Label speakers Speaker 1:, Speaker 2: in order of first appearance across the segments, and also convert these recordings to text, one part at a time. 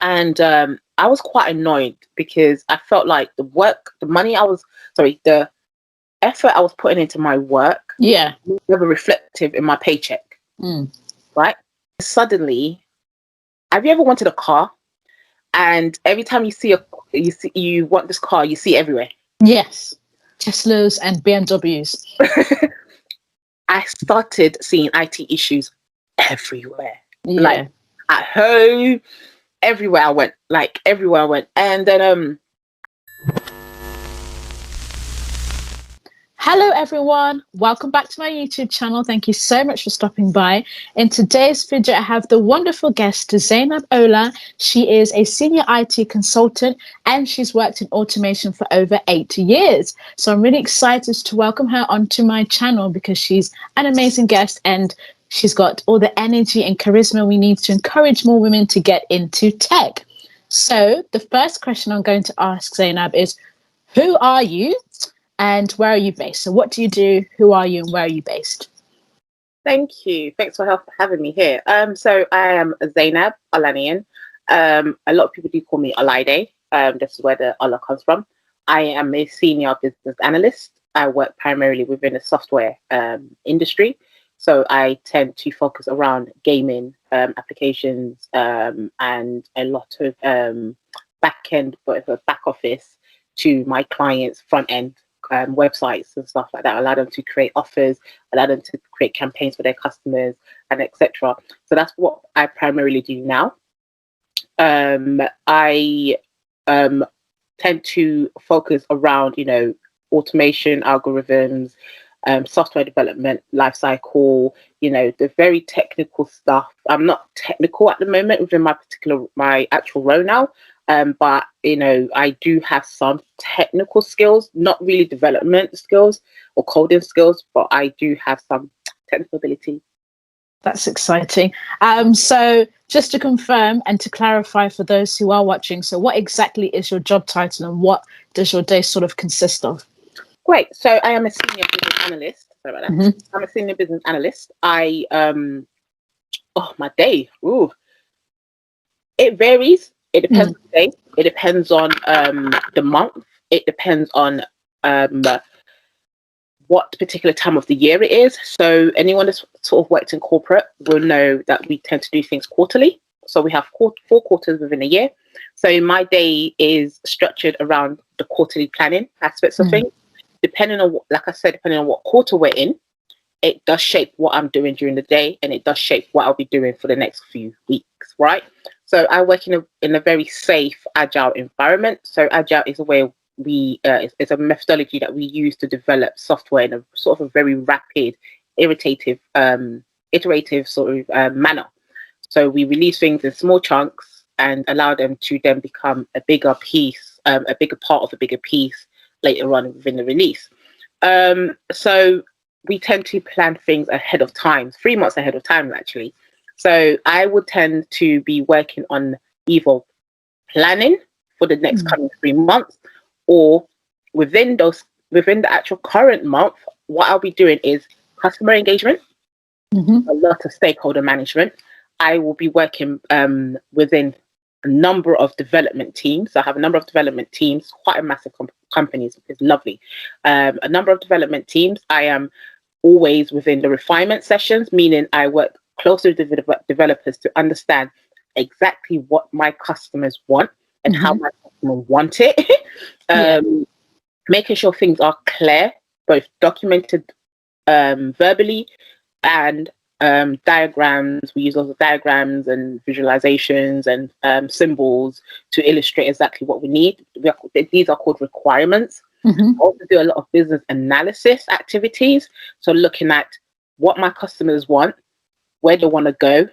Speaker 1: And I was quite annoyed because I felt like the effort I was putting into my work was never reflective in my paycheck, right? Suddenly, have you ever wanted a car? And every time you want this car, you see it everywhere.
Speaker 2: Yes. Teslas and BMWs.
Speaker 1: I started seeing IT issues everywhere.
Speaker 2: Yeah.
Speaker 1: Like at home, everywhere I went. And then
Speaker 2: Hello everyone, welcome back to my YouTube channel. Thank you so much for stopping by. In today's video, I have the wonderful guest, Zainab Ola. She is a senior IT consultant and she's worked in automation for over 8 years. So I'm really excited to welcome her onto my channel because she's an amazing guest and she's got all the energy and charisma we need to encourage more women to get into tech. So the first question I'm going to ask Zainab is, who are you? And where are you based? So what do you do? Who are you and where are you based?
Speaker 1: Thank you. Thanks for having me here. So I am Zainab Alanian. A lot of people do call me Olaide. This is where the Ola comes from. I am a senior business analyst. I work primarily within the software industry. So I tend to focus around gaming applications and a lot of back end, back office to my clients' front end websites and stuff like that. Allow them to create offers, allow them to create campaigns for their customers, and etc. So that's what I primarily do now. I tend to focus around, automation, algorithms, software development, lifecycle, the very technical stuff. I'm not technical at the moment within my actual role now. But I do have some technical skills, not really development skills or coding skills, but I do have some technical ability.
Speaker 2: That's exciting. So just to confirm and to clarify for those who are watching, so what exactly is your job title and what does your day sort of consist of?
Speaker 1: Great. So I am a senior business analyst. Sorry about that. Mm-hmm. I'm a senior business analyst. My day. Ooh. It varies. It depends on the day. It depends on the month. It depends on what particular time of the year it is. So anyone that's sort of worked in corporate will know that we tend to do things quarterly. So we have 4 quarters within a year. So my day is structured around the quarterly planning aspects of things. Depending on what quarter we're in, it does shape what I'm doing during the day, and it does shape what I'll be doing for the next few weeks, right? So I work in a very safe, agile environment. So agile is a way it's a methodology that we use to develop software in a sort of a very rapid, iterative sort of manner. So we release things in small chunks and allow them to then become a bigger piece, a bigger part of a bigger piece later on within the release. So we tend to plan things ahead of time, 3 months ahead of time, actually. So I would tend to be working on either planning for the next coming 3 months, or within the actual current month, what I'll be doing is customer engagement, a lot of stakeholder management. I will be working within a number of development teams. I have a number of development teams, quite a massive companies. It's lovely. A number of development teams. I am always within the refinement sessions, meaning I work closely with the developers to understand exactly what my customers want and how my customers want it. Making sure things are clear, both documented verbally and diagrams. We use lots of diagrams and visualizations and symbols to illustrate exactly what we need. These are called requirements. Also do a lot of business analysis activities. So looking at what my customers want, where they want to go,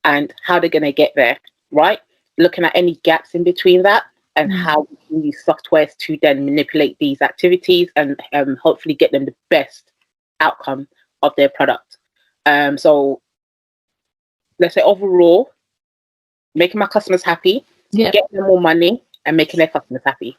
Speaker 1: and how they're going to get there, right? Looking at any gaps in between that and how we can use softwares to then manipulate these activities and hopefully get them the best outcome of their product. So let's say overall, making my customers happy, getting them more money and making their customers happy.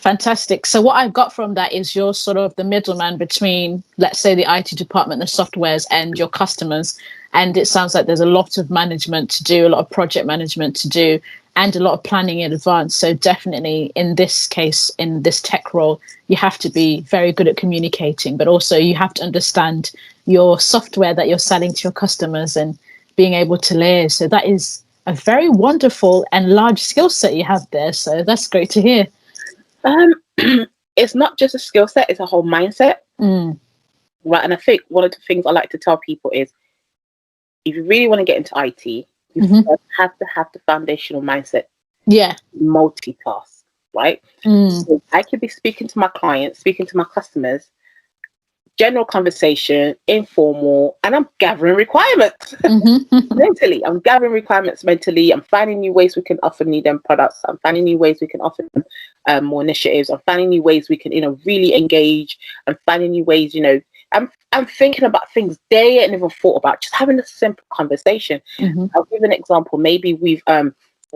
Speaker 2: Fantastic. So what I've got from that is you're sort of the middleman between, let's say, the IT department, the softwares, and your customers. And it sounds like there's a lot of management to do, a lot of project management to do, and a lot of planning in advance. So definitely in this case, in this tech role, you have to be very good at communicating, but also you have to understand your software that you're selling to your customers and being able to liaise. So that is a very wonderful and large skill set you have there. So that's great to hear.
Speaker 1: Um, it's not just a skill set; it's a whole mindset, right? And I think one of the things I like to tell people is, if you really want to get into IT, you first have to have the foundational mindset.
Speaker 2: Yeah.
Speaker 1: Multitask, right? So I could be speaking to my clients, speaking to my customers, general conversation, informal, and I'm gathering requirements mentally. I'm gathering requirements mentally. I'm finding new ways we can offer them products. I'm finding new ways we can offer them more initiatives. I'm finding new ways we can, really engage. I'm finding new ways, I'm thinking about things they ain't even thought about. Just having a simple conversation. I'll give an example. Maybe we've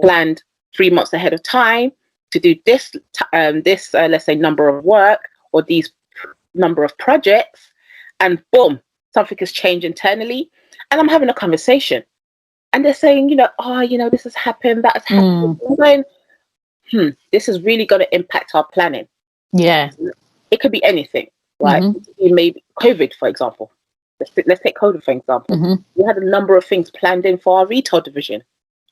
Speaker 1: planned 3 months ahead of time to do this, let's say, number of work or these number of projects, and boom, something has changed internally, and I'm having a conversation, and they're saying, this has happened, that has happened. I'm going, this is really going to impact our planning.
Speaker 2: Yeah,
Speaker 1: it could be anything, right? It could be maybe COVID, for example. Let's take COVID for example. We had a number of things planned in for our retail division,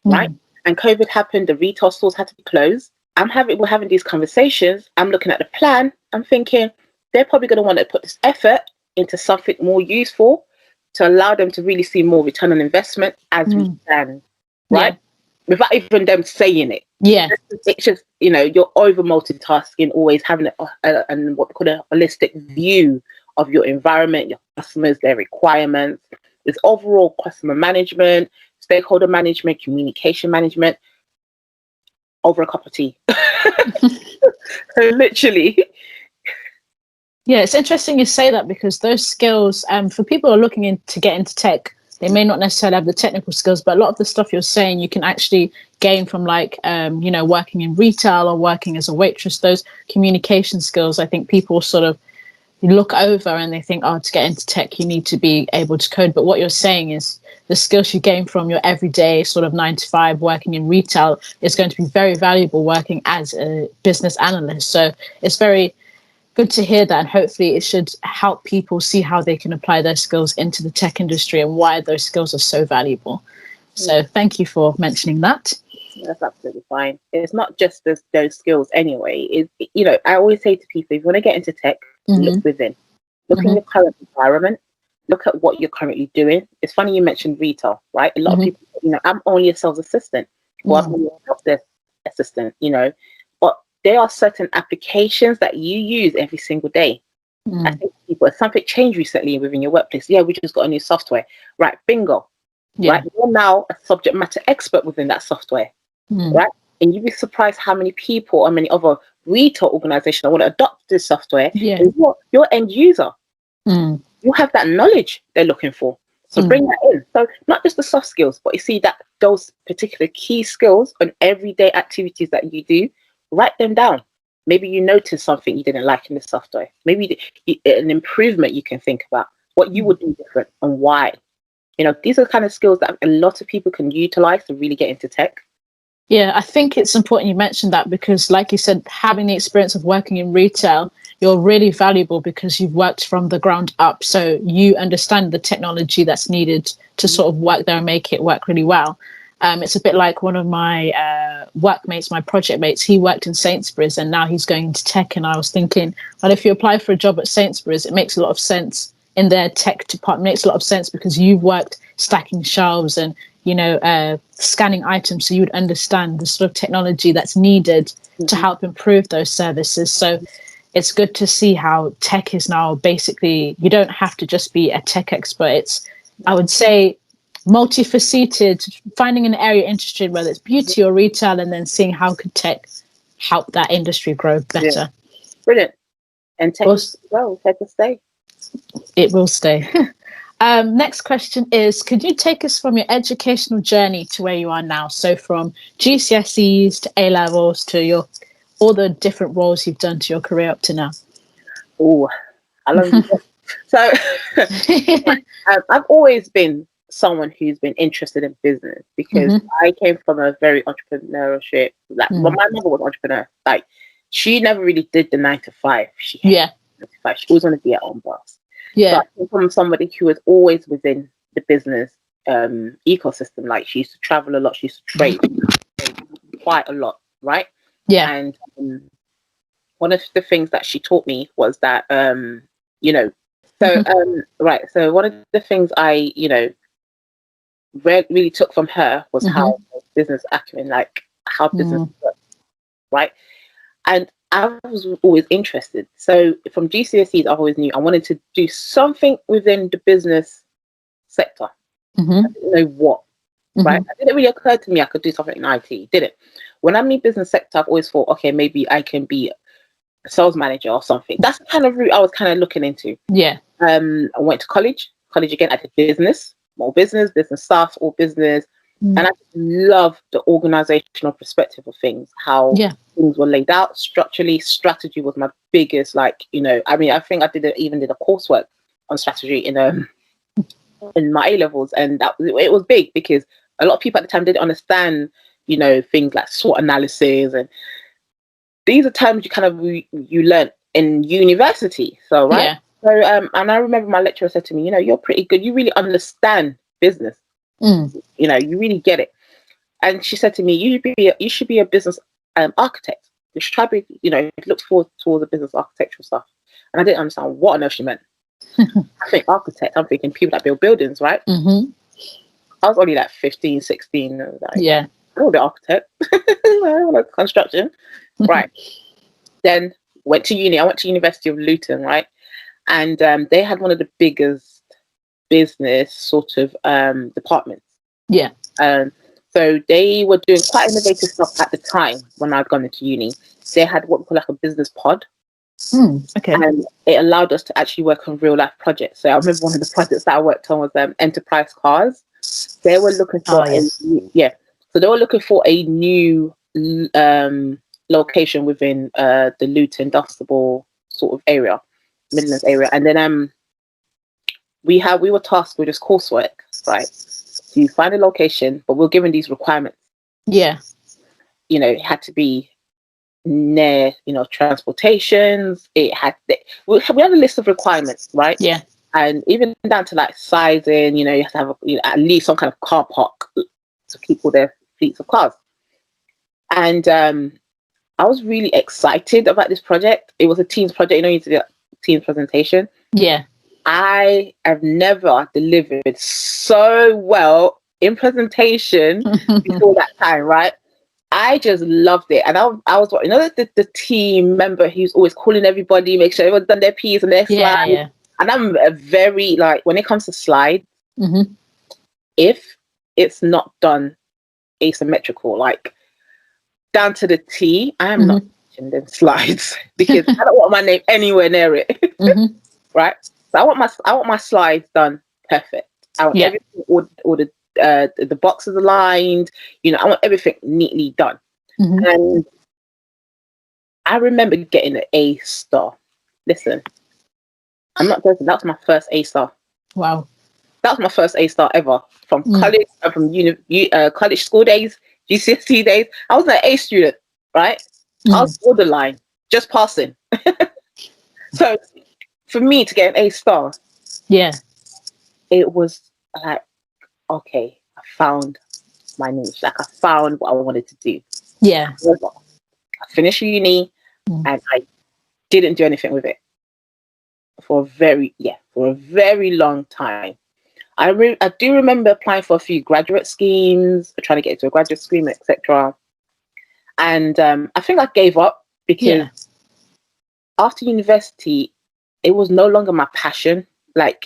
Speaker 1: right? And COVID happened. The retail stores had to be closed. We're having these conversations. I'm looking at the plan. I'm thinking, they're probably going to want to put this effort into something more useful to allow them to really see more return on investment as we can, right? Yeah. Without even them saying it.
Speaker 2: Yeah.
Speaker 1: It's just, you're over multitasking, always having what we call a holistic view of your environment, your customers, their requirements. There's overall customer management, stakeholder management, communication management, over a cup of tea. So literally.
Speaker 2: Yeah, it's interesting you say that, because those skills, for people who are looking to get into tech, they may not necessarily have the technical skills, but a lot of the stuff you're saying you can actually gain from working in retail or working as a waitress. Those communication skills, I think people sort of look over and they think, to get into tech, you need to be able to code. But what you're saying is the skills you gain from your everyday sort of 9 to 5 working in retail is going to be very valuable working as a business analyst. So it's very good to hear that, and hopefully it should help people see how they can apply their skills into the tech industry and why those skills are so valuable. So thank you for mentioning that.
Speaker 1: That's absolutely fine. It's not just those skills anyway. I always say to people, if you want to get into tech, look within. Look in your current environment. Look at what you're currently doing. It's funny you mentioned retail, right? A lot of people, I'm only a sales assistant, or I'm only a help desk assistant, but there are certain applications that you use every single day. I think people, something changed recently within your workplace. Yeah, we just got a new software. Right, bingo. Yeah. Right, you're now a subject matter expert within that software. Right, and you'd be surprised how many people or many other retail organizations want to adopt this software. Yeah. And you're end user. You have that knowledge they're looking for. So bring that in. So not just the soft skills, but you see that those particular key skills on everyday activities that you do, write them down. Maybe you notice something you didn't like in the software. Maybe an improvement you can think about, what you would do different and why. These are the kind of skills that a lot of people can utilize to really get into tech.
Speaker 2: Yeah, I think it's important you mentioned that, because like you said, having the experience of working in retail, you're really valuable because you've worked from the ground up. So you understand the technology that's needed to sort of work there and make it work really well. It's a bit like one of my workmates, my project mates, he worked in Sainsbury's and now he's going into tech. And I was thinking, well, if you apply for a job at Sainsbury's, it makes a lot of sense in their tech department. It makes a lot of sense because you've worked stacking shelves and, scanning items. So you would understand the sort of technology that's needed to help improve those services. So it's good to see how tech is now basically, you don't have to just be a tech expert. It's, I would say, multifaceted, finding an area interested, whether it's beauty or retail, and then seeing how could tech help that industry grow better.
Speaker 1: Yeah. Brilliant. And tech will stay.
Speaker 2: It will stay. Next question is, could you take us from your educational journey to where you are now? So from GCSEs to A-levels to your all the different roles you've done to your career up to now?
Speaker 1: Oh, how long? So I've always been someone who's been interested in business because I came from a very entrepreneurship. Like, well, my mother was an entrepreneur. Like, she never really did the 9 to 5. She always wanted to be her own boss.
Speaker 2: Yeah.
Speaker 1: So I came from somebody who was always within the business ecosystem. Like, she used to travel a lot. She used to trade quite a lot, right?
Speaker 2: Yeah.
Speaker 1: And one of the things that she taught me was that, you know, so right. So one of the things I, really took from her was how business acumen, like how business works, right? And I was always interested. So from GCSEs, I always knew I wanted to do something within the business sector. I didn't know what, right? It didn't really occur to me I could do something in IT, did it? When I mean business sector, I've always thought, okay, maybe I can be a sales manager or something. That's the kind of route I was kind of looking into.
Speaker 2: Yeah.
Speaker 1: I went to college. College again, I did business, more business stuff, all business. And I just love the organizational perspective of things, how things were laid out structurally. Strategy was my biggest, I think I even did a coursework on strategy in my A levels, and it was big because a lot of people at the time didn't understand, things like SWOT analysis, and these are terms you kind of you learn in university. So right.
Speaker 2: Yeah.
Speaker 1: So and I remember my lecturer said to me, you're pretty good. You really understand business. You really get it. And she said to me, you should be a business architect. You should try to be, look towards the business architectural stuff. And I didn't understand what on earth she meant. I think architect, I'm thinking people that build buildings, right? I was only like 15, 16. I was like,
Speaker 2: yeah.
Speaker 1: I want to be architect. I want construction. Right. Then went to uni. I went to University of Luton, right? And they had one of the biggest business sort of departments.
Speaker 2: Yeah.
Speaker 1: So they were doing quite innovative stuff at the time when I'd gone into uni. They had what we call like a business pod.
Speaker 2: Okay.
Speaker 1: And it allowed us to actually work on real life projects. So I remember one of the projects that I worked on was enterprise cars. They were looking for So they were looking for a new location within the Luton, Dunstable sort of area, Midlands area. And then we were tasked with this coursework, right? To find a location, but we're given these requirements.
Speaker 2: Yeah.
Speaker 1: It had to be near, transportations. We had a list of requirements, right?
Speaker 2: Yeah.
Speaker 1: And even down to like sizing, you have to have at least some kind of car park to keep all their fleets of cars. And I was really excited about this project. It was a Teams project, you do a Teams presentation.
Speaker 2: Yeah. I
Speaker 1: have never delivered so well in presentation before that time, right? I just loved it. And I was the team member who's always calling everybody, make sure everyone's done their P's and their slides.
Speaker 2: Yeah.
Speaker 1: And I'm a very, when it comes to slides, if it's not done asymmetrical, down to the T, I am not in them slides because I don't want my name anywhere near it. Right? So I want my slides done perfect. I want everything, all the boxes aligned. I want everything neatly done. And I remember getting an A star. Listen, I'm not joking. That was my first A star.
Speaker 2: Wow.
Speaker 1: That was my first A star ever from college, from college school days, GCSE days. I was an A student, right? I was borderline, just passing. So for me to get an A star, it was like, okay, I found my niche. I found what I wanted to do.
Speaker 2: Yeah.
Speaker 1: I finished uni and I didn't do anything with it for a very long time. I do remember applying for a few graduate schemes, trying to get into a graduate scheme, etc. And I think I gave up because after university, it was no longer my passion.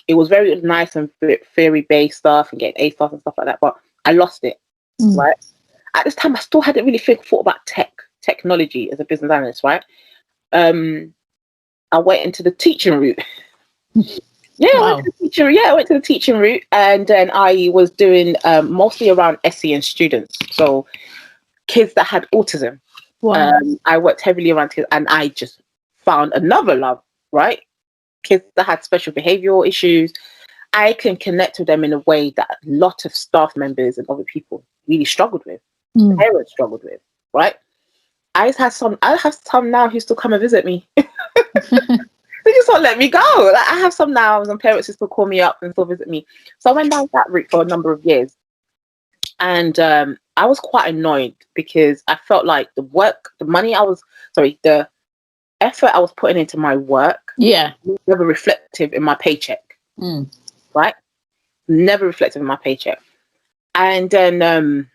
Speaker 1: It was very nice and theory-based stuff and getting A stars and stuff like that, but I lost it, right? At this time, I still hadn't really thought about technology as a business analyst, right? I went into the teaching route. I went to the teaching route, and then I was doing mostly around SEN students, so kids that had autism.
Speaker 2: Wow.
Speaker 1: I worked heavily around kids, and I just found another love, right? Kids that had special behavioral issues. I can connect with them in a way that a lot of staff members and other people really struggled with. Parents struggled with, right? I have some now who still come and visit me. They just won't let me go. Like, I have some now, and parents who still call me up and still visit me. So I went down that route for a number of years. And I was quite annoyed because I felt like the effort I was putting into my work was never reflective in my paycheck, right? Never reflective in my paycheck. And then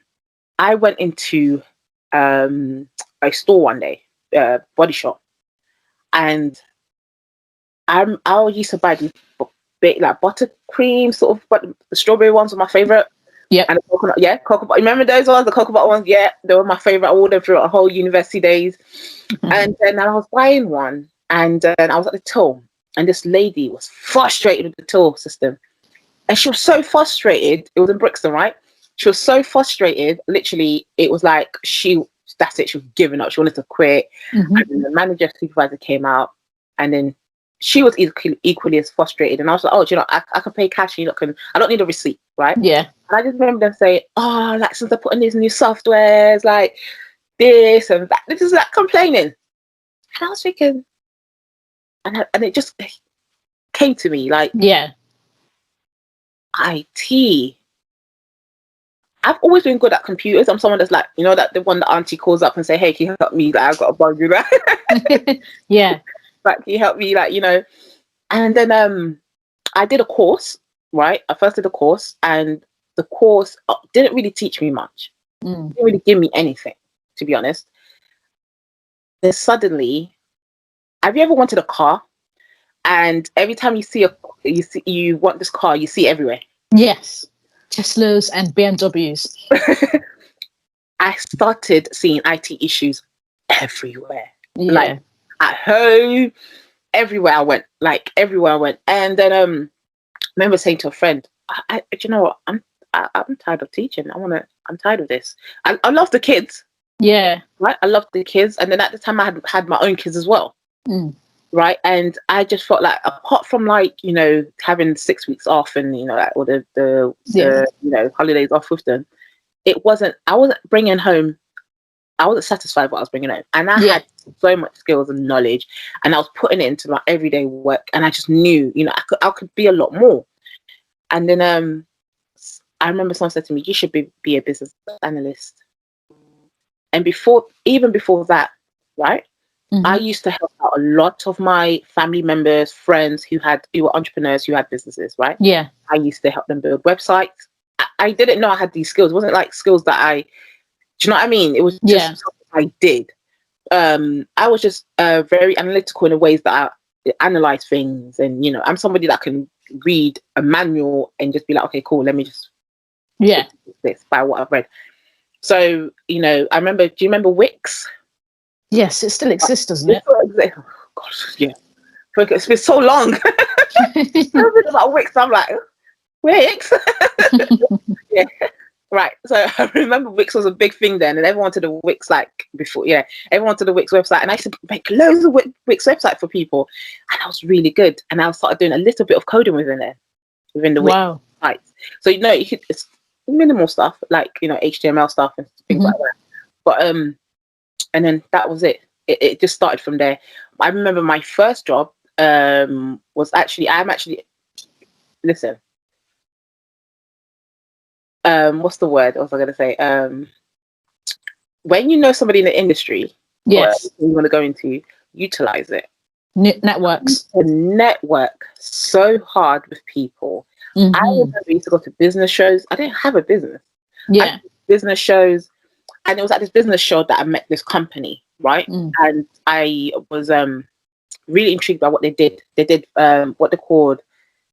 Speaker 1: I went into a store one day, body shop, and I used to buy these like buttercream sort of, but the strawberry ones were my favorite.
Speaker 2: Yeah.
Speaker 1: And the coconut, coconut. Remember those ones, the coconut ones? Yeah, they were my favorite. I wore them through a whole university days. And then I was buying one, and then I was at the till, and this lady was frustrated with the till system, and she was so frustrated. It was in Brixton, right? She was so frustrated. Literally, it was like that's it. She was giving up. She wanted to quit. And then the manager supervisor came out, and then she was equally as frustrated. And I was like, oh, do you know, I can pay cash. I don't need a receipt, right?
Speaker 2: Yeah.
Speaker 1: And I just remember them saying, oh, like, since they're putting these new softwares, like this and that, this is like complaining. And I was thinking, and it just came to me, like, IT. I've always been good at computers. I'm someone that's like, that the one that auntie calls up and say, hey, can you help me? Like, I've got a bug,
Speaker 2: Yeah.
Speaker 1: Like, can you help me? Like, And then I did a course, right? I first did a course, and the course didn't really teach me much. Didn't really give me anything, to be honest. Then suddenly, have you ever wanted a car? And every time you want this car, you see it everywhere.
Speaker 2: Yes. Teslas and BMWs.
Speaker 1: I started seeing IT issues everywhere.
Speaker 2: Yeah.
Speaker 1: Like, at home, everywhere I went. And then I remember saying to a friend, do you know what? I'm tired of teaching. I'm tired of this. I love the kids.
Speaker 2: Yeah.
Speaker 1: Right? I loved the kids. And then at the time I had my own kids as well. Right? And I just felt like, apart from like, having 6 weeks off and, like, all the holidays off with them, I wasn't bringing home, I wasn't satisfied with what I was bringing home. And I had so much skills and knowledge, and I was putting it into my everyday work, and I just knew, I could be a lot more. And then I remember someone said to me, you should be a business analyst. And even before that, right, I used to help out a lot of my family members, friends who were entrepreneurs, who had businesses, right?
Speaker 2: Yeah.
Speaker 1: I used to help them build websites. I didn't know I had these skills. It wasn't like skills that do you know what I mean? It was just something I did. I was just very analytical in the ways that I analyze things. And, I'm somebody that can read a manual and just be like, okay, cool, let me just this by what I've read. So, I remember, do you remember Wix?
Speaker 2: Yes, it still exists, doesn't it?
Speaker 1: Oh, gosh, yeah. It's been so long. I'm about Wix. I'm like, Wix? Yeah. Right. So I remember Wix was a big thing then, and everyone wanted a Wix, like, before. Yeah, everyone wanted a Wix website, and I used to make loads of Wix website for people, and I was really good. And I started doing a little bit of coding within the Wix sites. So it's minimal stuff like HTML stuff and things like that. But and then that was it. It just started from there. I remember my first job was actually listen. What's the word? What was I going to say? When you know somebody in the industry,
Speaker 2: yes,
Speaker 1: you want to go into, utilize it.
Speaker 2: Networks.
Speaker 1: Network so hard with people. I remember I used to go to business shows. I didn't have a business.
Speaker 2: Yeah.
Speaker 1: Business shows, and it was at this business show that I met this company, right? And I was really intrigued by what they did. They did what they called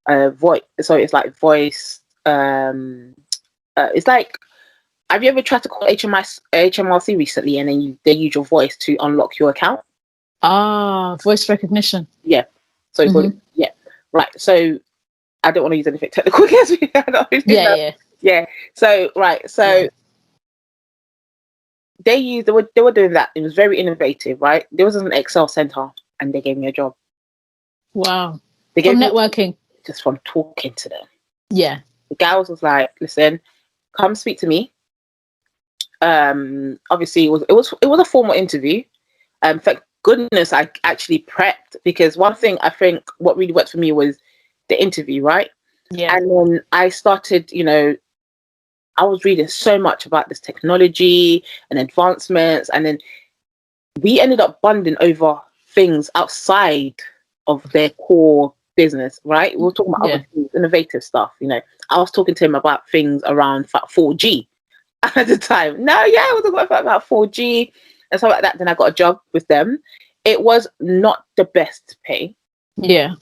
Speaker 1: voice. So it's like voice. It's like, have you ever tried to call HMRC recently, and then they use your voice to unlock your account?
Speaker 2: Voice recognition.
Speaker 1: Yeah. So yeah, right. So I don't want to use anything technical against me. Yeah. So right. So they were doing that. It was very innovative, right? There was an Excel center, and they gave me a job.
Speaker 2: Wow.
Speaker 1: They gave
Speaker 2: From
Speaker 1: me
Speaker 2: networking.
Speaker 1: just from talking to them.
Speaker 2: Yeah.
Speaker 1: The gals was like, listen, come speak to me. Obviously it was a formal interview. Thank goodness I actually prepped, because one thing I think what really worked for me was the interview, right?
Speaker 2: Yeah.
Speaker 1: And then I started, I was reading so much about this technology and advancements, and then we ended up bonding over things outside of their core business, right? We were talking about
Speaker 2: Yeah.
Speaker 1: other things, innovative stuff. I was talking to him about things around 4G at the time. No, yeah, I was talking about 4G and stuff like that. Then I got a job with them. It was not the best pay,
Speaker 2: Yeah.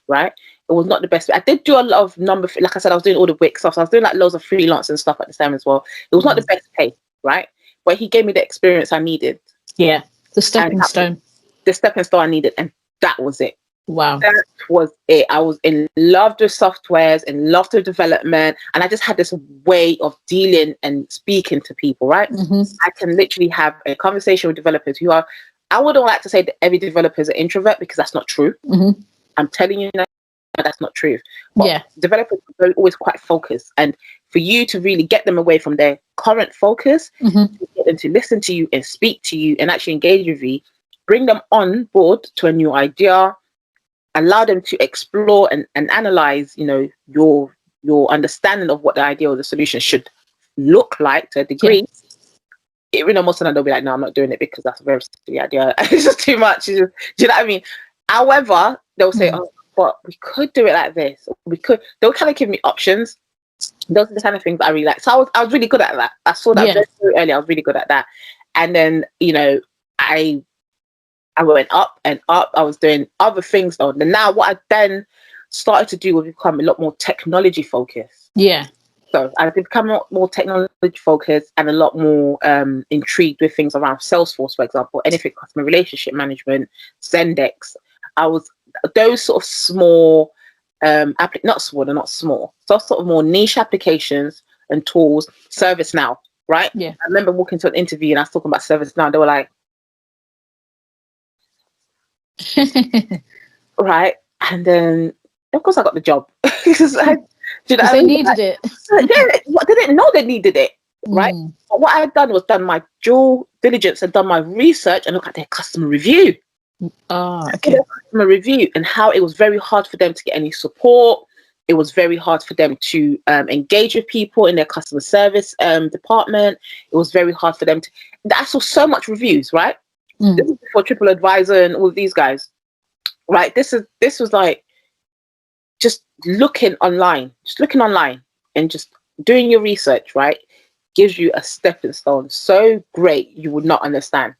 Speaker 1: right? It was not the best. I did do a lot of like I said, I was doing all the Wix stuff. So I was doing like loads of freelance and stuff at the time as well. It was not the best pay, right? But he gave me the experience I needed.
Speaker 2: Yeah. The stepping stone.
Speaker 1: The stepping stone I needed, and that was it.
Speaker 2: Wow.
Speaker 1: That was it. I was in love with softwares, in love with development, and I just had this way of dealing and speaking to people, right? I can literally have a conversation with developers who are, I wouldn't like to say that every developer is an introvert, because that's not true. I'm telling you now, that's not true. But developers are always quite focused, and for you to really get them away from their current focus, to get them to listen to you and speak to you and actually engage with you, bring them on board to a new idea, allow them to explore and analyze, your understanding of what the idea or the solution should look like to a degree. Most of them, they'll be like, no, I'm not doing it because that's a very silly idea. It's just too much. Do you know what I mean? However, they'll say, oh, but we could do it like this. They'll kind of give me options. Those are the kind of things that I really like. So I was really good at that. I saw that very early. I was really good at that. And then, I went up and up. I was doing other things though. And now what I then started to do was become a lot more technology focused.
Speaker 2: Yeah.
Speaker 1: So I become a lot more technology focused and a lot more intrigued with things around Salesforce, for example, anything customer relationship management, Zendex. I was those sort of small, not small, so sort of more niche applications and tools. ServiceNow, right?
Speaker 2: Yeah.
Speaker 1: I remember walking to an interview and I was talking about ServiceNow. They were like, right, and then of course I got the job because
Speaker 2: they needed it.
Speaker 1: They didn't know they needed it, right? But what I had done was done my due diligence and done my research and look at their customer review. Their customer review and how it was very hard for them to get any support. It was very hard for them to engage with people in their customer service department. It was very hard for them to. I saw so much reviews, right? This is before TripAdvisor and all of these guys, right? This was like just looking online and just doing your research, right? Gives you a stepping stone so great you would not understand.